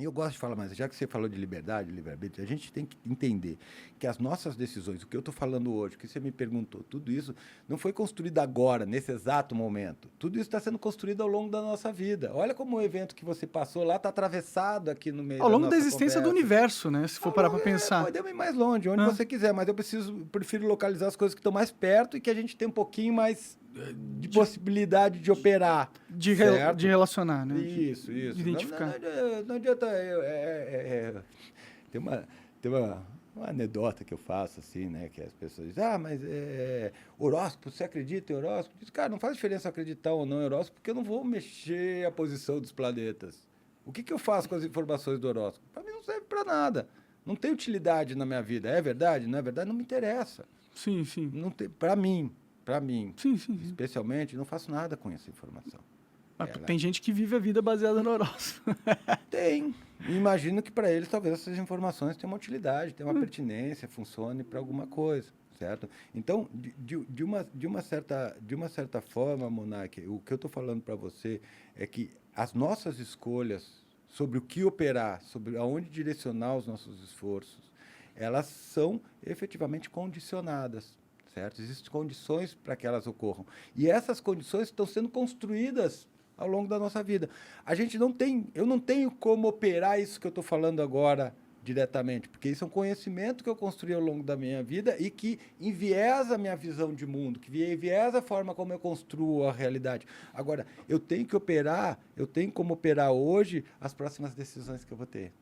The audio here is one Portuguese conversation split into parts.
Eu gosto de falar, mas já que você falou de liberdade, livre-arbítrio, a gente tem que entender que as nossas decisões, o que eu estou falando hoje, o que você me perguntou, tudo isso não foi construído agora, nesse exato momento. Tudo isso está sendo construído ao longo da nossa vida. Olha como o evento que você passou lá está atravessado aqui no meio Ao da longo da nossa existência conversa. do universo, né? Se for parar para pensar. Podemos ir mais longe, onde você quiser, mas eu prefiro localizar as coisas que estão mais perto e que a gente tem um pouquinho mais de possibilidade de operar. De relacionar, né? Isso. De identificar. Não adianta. Tem uma anedota que eu faço, assim, né? Que as pessoas dizem, mas horóscopo, você acredita em horóscopo? Diz, cara, não faz diferença acreditar ou não em horóscopo, porque eu não vou mexer a posição dos planetas. O que eu faço com as informações do horóscopo? Para mim não serve para nada. Não tem utilidade na minha vida. É verdade? Não é verdade? Não me interessa. Sim. Não tem, para mim, sim. especialmente, não faço nada com essa informação. Tem gente que vive a vida baseada no horóscopo. Tem. Imagino que para eles talvez essas informações tenham uma utilidade, tenham uma pertinência, funcione para alguma coisa, certo? Então, de uma certa forma, Monark, o que eu estou falando para você é que as nossas escolhas sobre o que operar, sobre aonde direcionar os nossos esforços, elas são efetivamente condicionadas, certo? Existem condições para que elas ocorram. E essas condições estão sendo construídas ao longo da nossa vida. Eu não tenho como operar isso que eu estou falando agora diretamente, porque isso é um conhecimento que eu construí ao longo da minha vida e que enviesa a minha visão de mundo, que enviesa a forma como eu construo a realidade. Agora, eu tenho como operar hoje as próximas decisões que eu vou ter.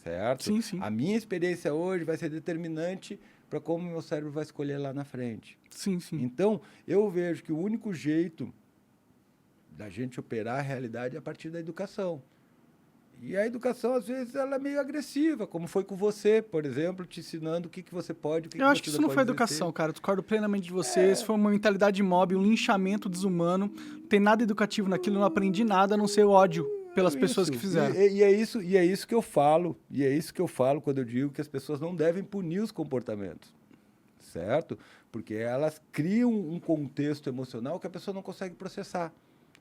Certo? Sim. A minha experiência hoje vai ser determinante para como o meu cérebro vai escolher lá na frente. Sim. Então, eu vejo que o único jeito da gente operar a realidade é a partir da educação. E a educação, às vezes, ela é meio agressiva, como foi com você, por exemplo, te ensinando o que você pode, o que eu acho que isso não foi educação, cara. Eu discordo plenamente de você. Isso foi uma mentalidade mob, um linchamento desumano. Não tem nada educativo naquilo, eu não aprendi nada a não ser ódio pelas pessoas que fizeram. E é isso que eu falo. E é isso que eu falo quando eu digo que as pessoas não devem punir os comportamentos. Certo? Porque elas criam um contexto emocional que a pessoa não consegue processar.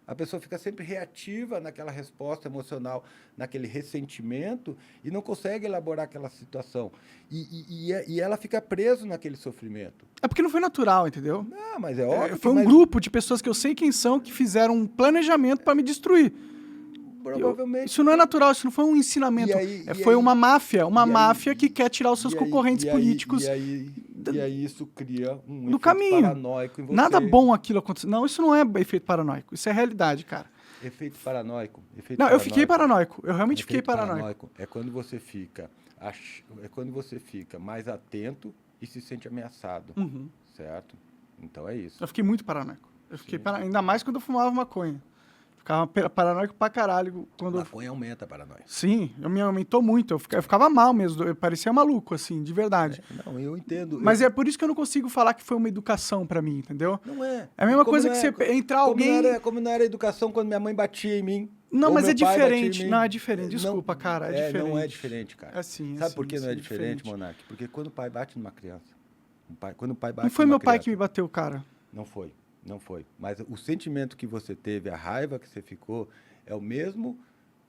A pessoa fica sempre reativa naquela resposta emocional, naquele ressentimento, e não consegue elaborar aquela situação. E ela fica presa naquele sofrimento. É porque não foi natural, entendeu? Não, mas é óbvio. Foi um grupo de pessoas que eu sei quem são, que fizeram um planejamento para me destruir. Provavelmente. Isso não é natural, isso não foi um ensinamento. Foi uma máfia, máfia que quer tirar os seus concorrentes políticos. E aí isso cria um efeito paranoico em você. Nada bom aquilo acontecer. Não, isso não é efeito paranoico. Isso é realidade, cara. Efeito paranoico. Eu fiquei paranoico. Eu realmente fiquei paranoico. É quando você fica mais atento e se sente ameaçado. Certo? Então é isso. Eu fiquei muito paranoico. Ainda mais quando eu fumava maconha. Ficava paranoico pra caralho. Maconha aumenta a paranoia. Sim, me aumentou muito. Eu ficava mal mesmo. Eu parecia maluco, assim, de verdade. Não, eu entendo. Mas é por isso que eu não consigo falar que foi uma educação pra mim, entendeu? Não é. É a mesma coisa que você entrar alguém... Como não era educação quando minha mãe batia em mim. Não, mas é diferente. Não, é diferente. Desculpa, cara. É diferente. Não é diferente, cara. Sabe por que não é diferente, Monark? Porque quando o pai bate numa criança... Quando o pai bate não foi meu pai que me bateu, cara. Não foi. Mas o sentimento que você teve, a raiva que você ficou, é o mesmo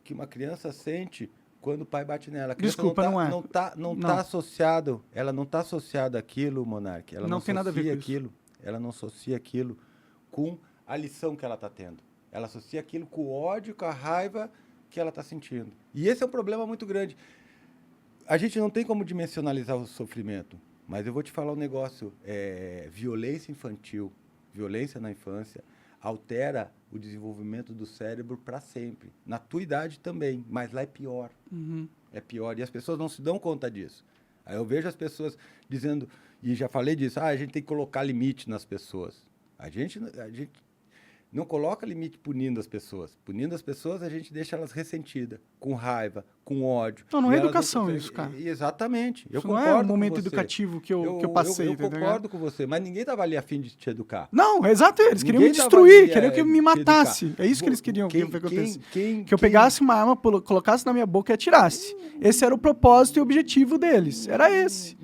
que uma criança sente quando o pai bate nela. A criança Desculpa, não é. Não está associado. Ela não está associada àquilo, Monark. Ela não tem nada a ver com aquilo. Isso. Ela não associa aquilo com a lição que ela está tendo. Ela associa aquilo com o ódio, com a raiva que ela está sentindo. E esse é um problema muito grande. A gente não tem como dimensionalizar o sofrimento, mas eu vou te falar um negócio. Violência infantil, violência na infância, altera o desenvolvimento do cérebro para sempre. Na tua idade também, mas lá é pior. É pior. E as pessoas não se dão conta disso. Aí eu vejo as pessoas dizendo, e já falei disso, a gente tem que colocar limite nas pessoas. A gente não coloca limite punindo as pessoas. Punindo as pessoas, a gente deixa elas ressentidas, com raiva, com ódio. Não é educação isso, cara. Exatamente. Eu concordo não é um momento educativo que eu passei. Eu concordo com você, mas ninguém estava ali a fim de te educar. Não, exato. Eles queriam me destruir, queriam que eu me matasse. É isso que eles queriam que acontecesse. Que eu pegasse uma arma, colocasse na minha boca e atirasse. Esse era o propósito e o objetivo deles. Era esse.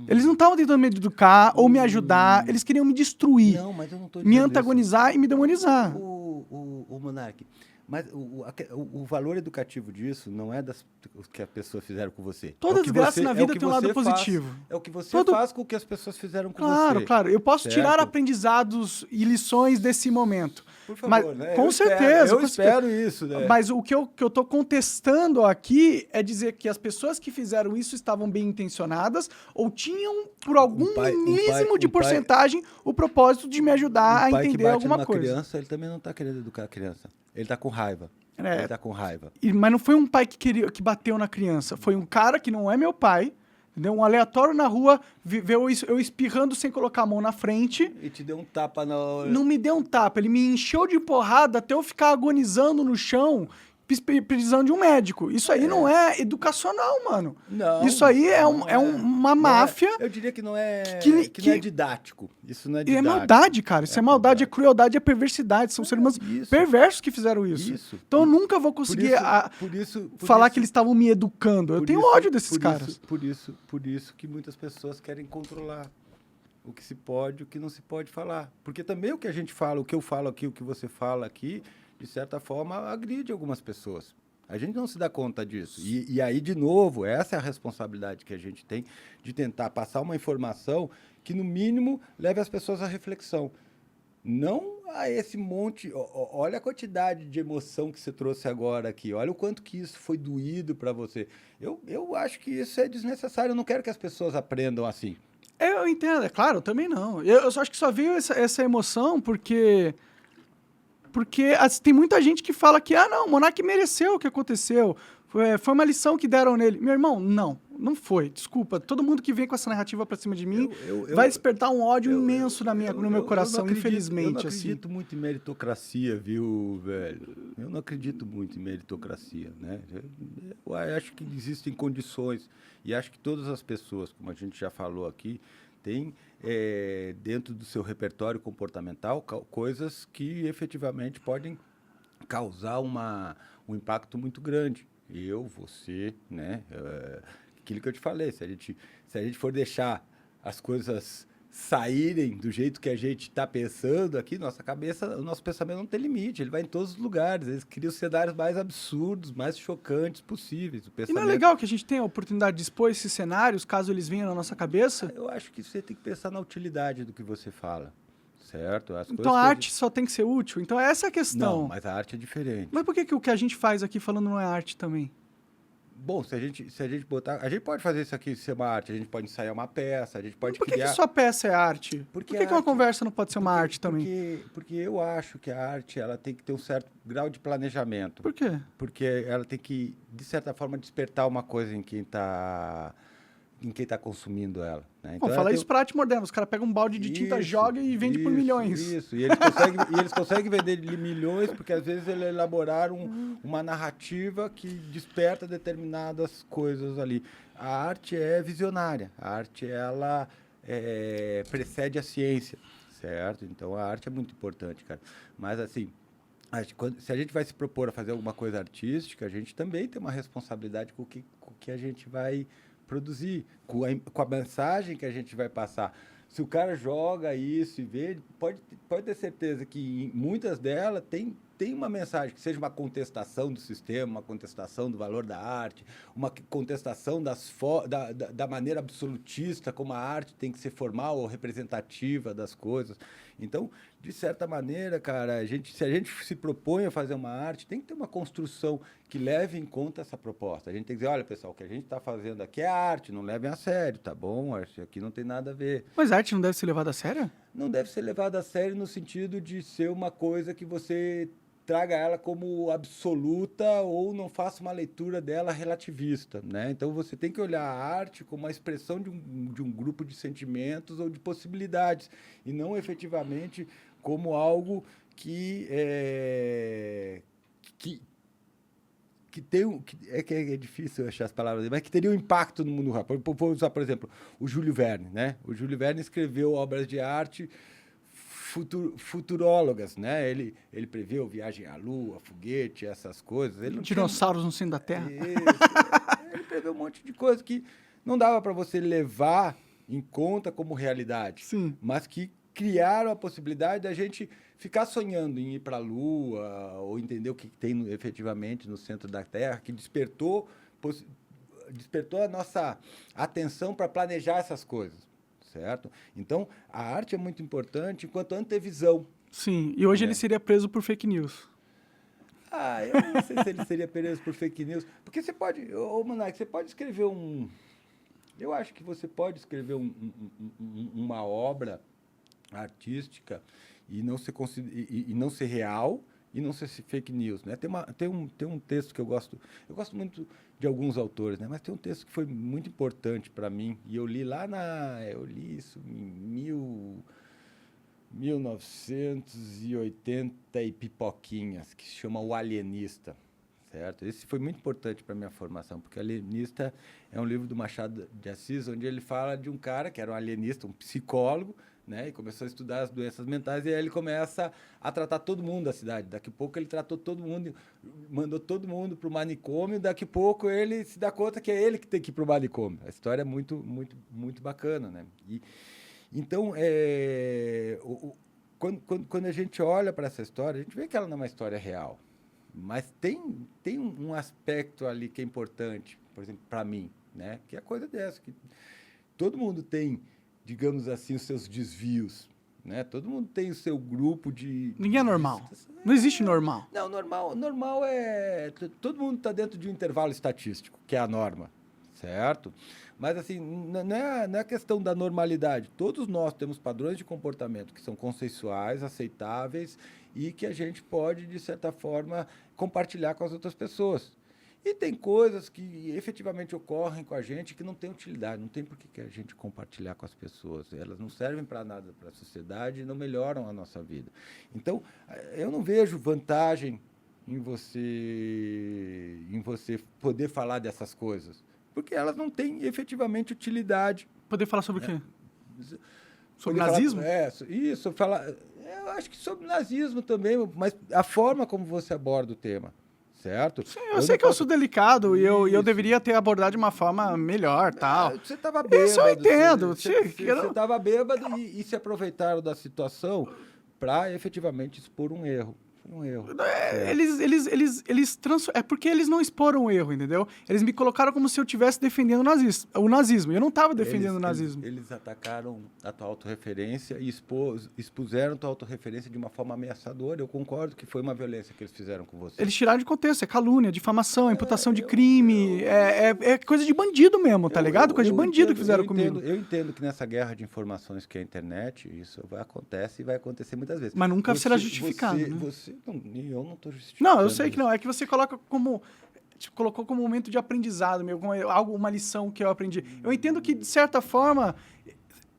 Eles não estavam tentando me educar ou me ajudar, eles queriam me destruir. Não, mas eu não tô me antagonizar e me demonizar. O Monark, Mas o valor educativo disso não é das que as pessoas fizeram com você. Toda desgraça na vida tem um lado positivo. É o que você faz com o que as pessoas fizeram com você. Claro, claro. Eu posso tirar aprendizados e lições desse momento. Por favor, mas, né? Com certeza. Eu espero isso, né? Mas o que eu tô contestando aqui é dizer que as pessoas que fizeram isso estavam bem intencionadas ou tinham, por algum milésimo de porcentagem, o propósito de me ajudar a entender alguma coisa. O pai que bate numa criança, ele também não está querendo educar a criança. Ele está com raiva. Ele tá com raiva. Mas não foi um pai que bateu na criança. Foi um cara que não é meu pai, entendeu? Um aleatório na rua, viu eu espirrando sem colocar a mão na frente. E te deu um tapa na hora. Não me deu um tapa, ele me encheu de porrada até eu ficar agonizando no chão, precisando de um médico. Isso aí não é educacional, mano. Não. Isso aí é uma máfia. Eu diria que não é, não é didático. Isso não é didático. É maldade, cara. Isso é maldade, é crueldade, é perversidade. São seres humanos perversos que fizeram isso. Então eu nunca vou conseguir falar que eles estavam me educando. Eu tenho ódio desses caras. Por isso que muitas pessoas querem controlar o que se pode e o que não se pode falar. Porque também o que a gente fala, o que eu falo aqui, o que você fala aqui, de certa forma, agride algumas pessoas. A gente não se dá conta disso. E aí, de novo, essa é a responsabilidade que a gente tem de tentar passar uma informação que, no mínimo, leve as pessoas à reflexão. Não a esse monte... Olha a quantidade de emoção que você trouxe agora aqui. Olha o quanto que isso foi doído para você. Eu acho que isso é desnecessário. Eu não quero que as pessoas aprendam assim. Eu entendo. É claro, eu também não. Eu só acho que só veio essa emoção porque tem muita gente que fala que, não, o Monark mereceu o que aconteceu. Foi uma lição que deram nele. Meu irmão, não foi. Desculpa. Todo mundo que vem com essa narrativa pra cima de mim vai despertar um ódio imenso no meu coração, infelizmente. Eu não acredito muito em meritocracia, viu, velho? Eu não acredito muito em meritocracia, né? Eu acho que existem condições. E acho que todas as pessoas, como a gente já falou aqui, têm dentro do seu repertório comportamental coisas que efetivamente podem causar um impacto muito grande. Você, né? Aquilo que eu te falei, se a gente for deixar as coisas saírem do jeito que a gente está pensando aqui, o nosso pensamento não tem limite, ele vai em todos os lugares, eles criam os cenários mais absurdos, mais chocantes possíveis. E não é legal que a gente tenha a oportunidade de expor esses cenários, caso eles venham na nossa cabeça? Eu acho que você tem que pensar na utilidade do que você fala, certo? Então a arte só tem que ser útil? Então essa é a questão. Não, mas a arte é diferente. Mas por que o que a gente faz aqui falando não é arte também? Bom, se a gente botar... A gente pode fazer isso aqui ser uma arte, a gente pode ensaiar uma peça, a gente pode criar... Por que só peça é arte? Por que uma conversa não pode ser uma arte também? Porque eu acho que a arte ela tem que ter um certo grau de planejamento. Por quê? Porque ela tem que, de certa forma, despertar uma coisa em quem está consumindo ela. Né? Então, fala isso para arte moderna. Os caras pegam um balde de tinta, joga e vende por milhões. Isso, e eles conseguem vender milhões porque, às vezes, eles elaboraram uma narrativa que desperta determinadas coisas ali. A arte é visionária. A arte, ela precede a ciência, certo? Então, a arte é muito importante, cara. Mas, assim, se a gente vai se propor a fazer alguma coisa artística, a gente também tem uma responsabilidade com o que a gente vai produzir, com a mensagem que a gente vai passar. Se o cara joga isso e vê, pode ter certeza que muitas delas tem uma mensagem, que seja uma contestação do sistema, uma contestação do valor da arte, uma contestação da maneira absolutista como a arte tem que ser formal ou representativa das coisas. Então, de certa maneira, cara, se a gente se propõe a fazer uma arte, tem que ter uma construção que leve em conta essa proposta. A gente tem que dizer, olha, pessoal, o que a gente está fazendo aqui é arte, não levem a sério, tá bom? Isso aqui não tem nada a ver. Mas a arte não deve ser levada a sério? Não deve ser levada a sério no sentido de ser uma coisa que você traga ela como absoluta ou não faça uma leitura dela relativista, né? Então, você tem que olhar a arte como uma expressão de um grupo de sentimentos ou de possibilidades, e não efetivamente como algo que tem é difícil achar as palavras, mas que teria um impacto no mundo real. Vou usar, por exemplo, o Júlio Verne, né? O Júlio Verne escreveu obras de arte futurólogas, né? Ele preveu viagem à Lua, foguete, essas coisas. Dinossauros no centro da Terra. Ele preveu um monte de coisa que não dava para você levar em conta como realidade, sim, mas que criaram a possibilidade da gente ficar sonhando em ir para a Lua ou entender o que tem efetivamente no centro da Terra, que despertou a nossa atenção para planejar essas coisas, certo? Então, a arte é muito importante enquanto antevisão. Sim, e hoje ele seria preso por fake news. Eu não sei se ele seria preso por fake news, porque você pode, Monark, você pode escrever eu acho que você pode escrever uma obra artística e não ser real e não ser fake news, né? Tem um texto que eu gosto muito de alguns autores, né? Mas tem um texto que foi muito importante para mim e eu li isso em 1980 e pipoquinhas, que se chama O Alienista, certo? Esse foi muito importante para a minha formação, porque O Alienista é um livro do Machado de Assis, onde ele fala de um cara que era um alienista, um psicólogo, né? E começou a estudar as doenças mentais, e aí ele começa a tratar todo mundo da cidade. Daqui a pouco ele tratou todo mundo, mandou todo mundo para o manicômio, daqui a pouco ele se dá conta que é ele que tem que ir para o manicômio. A história é muito, muito, muito bacana, né? Então, quando a gente olha para essa história, a gente vê que ela não é uma história real. Mas tem um aspecto ali que é importante, por exemplo, para mim, né? Que é a coisa dessa, que todo mundo tem, digamos assim, os seus desvios, né? Todo mundo tem o seu grupo de... Ninguém é normal. Não existe normal. Não, normal é... Todo mundo está dentro de um intervalo estatístico, que é a norma, certo? Mas, assim, não é a questão da normalidade. Todos nós temos padrões de comportamento que são consensuais, aceitáveis e que a gente pode, de certa forma, compartilhar com as outras pessoas. E tem coisas que efetivamente ocorrem com a gente que não tem utilidade, não tem por que a gente compartilhar com as pessoas. Elas não servem para nada para a sociedade e não melhoram a nossa vida. Então, eu não vejo vantagem em você poder falar dessas coisas, porque elas não têm efetivamente utilidade. Poder falar sobre o quê? Sobre nazismo? Eu acho que sobre nazismo também, mas a forma como você aborda o tema, certo? Sim, eu sei que eu sou delicado e eu deveria ter abordado de uma forma melhor, tal. Você estava bêbado. Isso eu entendo. Você estava bêbado e se aproveitaram da situação para efetivamente expor um erro. Um erro. É porque eles não exporam o erro, entendeu? Eles me colocaram como se eu estivesse defendendo o nazismo. Eu não estava defendendo o nazismo. Eles atacaram a tua autorreferência e expuseram a tua autorreferência de uma forma ameaçadora. Eu concordo que foi uma violência que eles fizeram com você. Eles tiraram de contexto. É calúnia, difamação, imputação de crime. É coisa de bandido mesmo, tá ligado? Coisa de bandido que fizeram comigo. Eu entendo que nessa guerra de informações que é a internet, isso acontece e vai acontecer muitas vezes. Mas nunca será justificado. Eu não estou justificando. Não, eu sei que não. É que você coloca colocou como momento de aprendizado, uma lição que eu aprendi. Eu entendo que, de certa forma,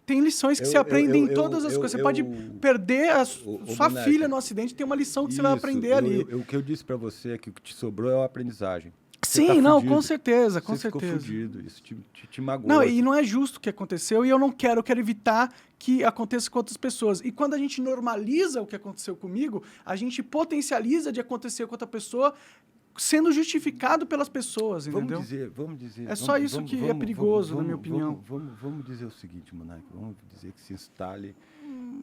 tem lições que se aprendem em todas as coisas. Você pode perder a sua filha no acidente, tem uma lição que você vai aprender ali. O que eu disse para você é que o que te sobrou é a aprendizagem. Sim, não, com certeza, com certeza. Você ficou fudido, isso te magoou. Não, e não é justo o que aconteceu, e eu quero evitar que aconteça com outras pessoas. E quando a gente normaliza o que aconteceu comigo, a gente potencializa de acontecer com outra pessoa, sendo justificado pelas pessoas, entendeu? Vamos dizer... É só isso que é perigoso, na minha opinião. Vamos dizer o seguinte, Monark, vamos dizer que se instale,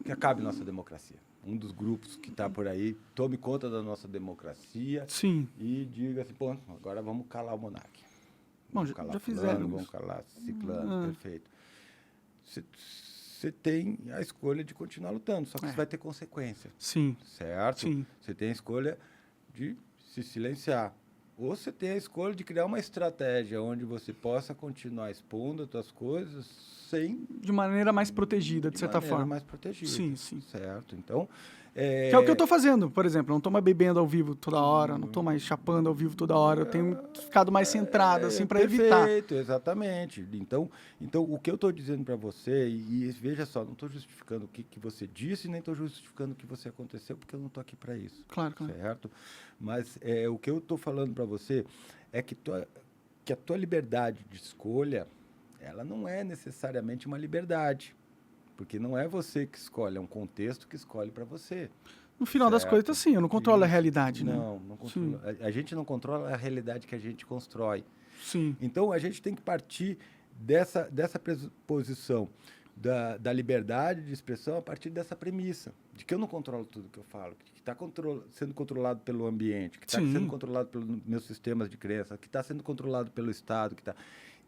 que acabe nossa democracia. Um dos grupos que está por aí tome conta da nossa democracia. Sim. E diga assim, pô, agora vamos calar o Monark. Bom, já fizeram Vamos calar Ciclano, perfeito. Você tem a escolha de continuar lutando, só que você vai ter consequência. Sim. Certo? Sim. Você tem a escolha de se silenciar. Ou você tem a escolha de criar uma estratégia onde você possa continuar expondo as suas coisas sem... De maneira mais protegida, de certa forma. mais protegida. Sim, sim. Certo? Então... Que é o que eu estou fazendo, por exemplo. Eu não estou mais bebendo ao vivo toda hora, não estou mais chapando ao vivo toda hora. Eu tenho ficado mais centrado, assim, para evitar. Perfeito, exatamente. Então, o que eu estou dizendo para você, e veja só, não estou justificando o que você disse, nem estou justificando o que você aconteceu, porque eu não estou aqui para isso. Claro. Certo? Mas o que eu estou falando para você é que a tua liberdade de escolha, ela não é necessariamente uma liberdade. Porque não é você que escolhe, é um contexto que escolhe para você. No final das coisas, sim, eu não controlo a realidade, né? Não controla. A gente não controla a realidade que a gente constrói. Sim. Então, a gente tem que partir dessa pressuposição da liberdade de expressão a partir dessa premissa, de que eu não controlo tudo que eu falo, que está sendo controlado pelo ambiente, que está sendo controlado pelos meus sistemas de crença, que está sendo controlado pelo Estado,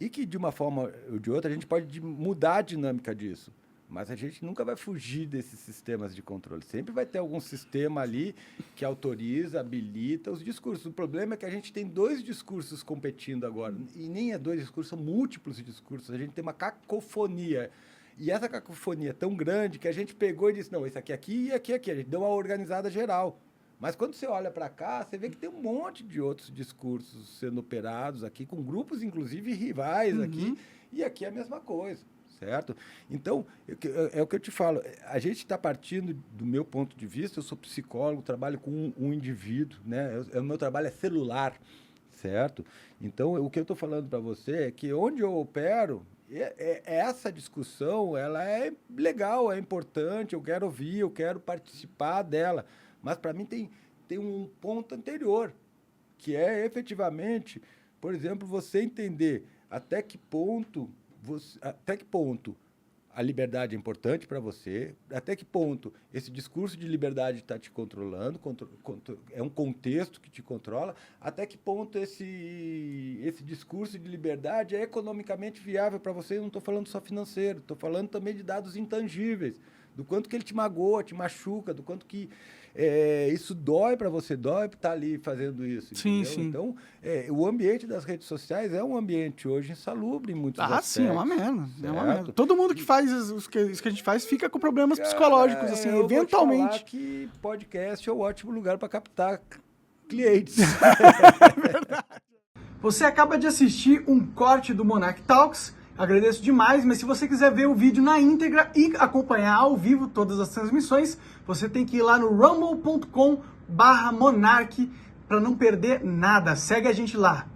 e que, de uma forma ou de outra, a gente pode mudar a dinâmica disso. Mas a gente nunca vai fugir desses sistemas de controle. Sempre vai ter algum sistema ali que autoriza, habilita os discursos. O problema é que a gente tem 2 discursos competindo agora. E nem é 2 discursos, são múltiplos discursos. A gente tem uma cacofonia. E essa cacofonia é tão grande que a gente pegou e disse, não, esse aqui e aqui. A gente deu uma organizada geral. Mas quando você olha para cá, você vê que tem um monte de outros discursos sendo operados aqui, com grupos, inclusive, rivais aqui. E aqui é a mesma coisa. Certo? Então, é o que eu te falo, a gente está partindo, do meu ponto de vista, eu sou psicólogo, trabalho com um indivíduo, né? O meu trabalho é celular, certo? Então, o que eu estou falando para você é que onde eu opero, essa discussão, ela é legal, é importante, eu quero ouvir, eu quero participar dela, mas para mim tem um ponto anterior, que é efetivamente, por exemplo, você entender até que ponto a liberdade é importante para você, até que ponto esse discurso de liberdade está te controlando, é um contexto que te controla, até que ponto esse discurso de liberdade é economicamente viável para você. Eu não estou falando só financeiro, estou falando também de dados intangíveis, do quanto que ele te magoa, te machuca, do quanto que isso dói para você, dói para estar ali fazendo isso. Sim, sim. Então, o ambiente das redes sociais é um ambiente hoje insalubre em muitos aspectos. Sim, é uma merda. É uma merda. Todo mundo que faz isso que a gente faz fica com problemas psicológicos, assim, eventualmente. Eu vou te falar que podcast é um ótimo lugar para captar clientes. É verdade. Você acaba de assistir um corte do Monarch Talks. Agradeço demais, mas se você quiser ver o vídeo na íntegra e acompanhar ao vivo todas as transmissões, você tem que ir lá no rumble.com/monarch para não perder nada. Segue a gente lá.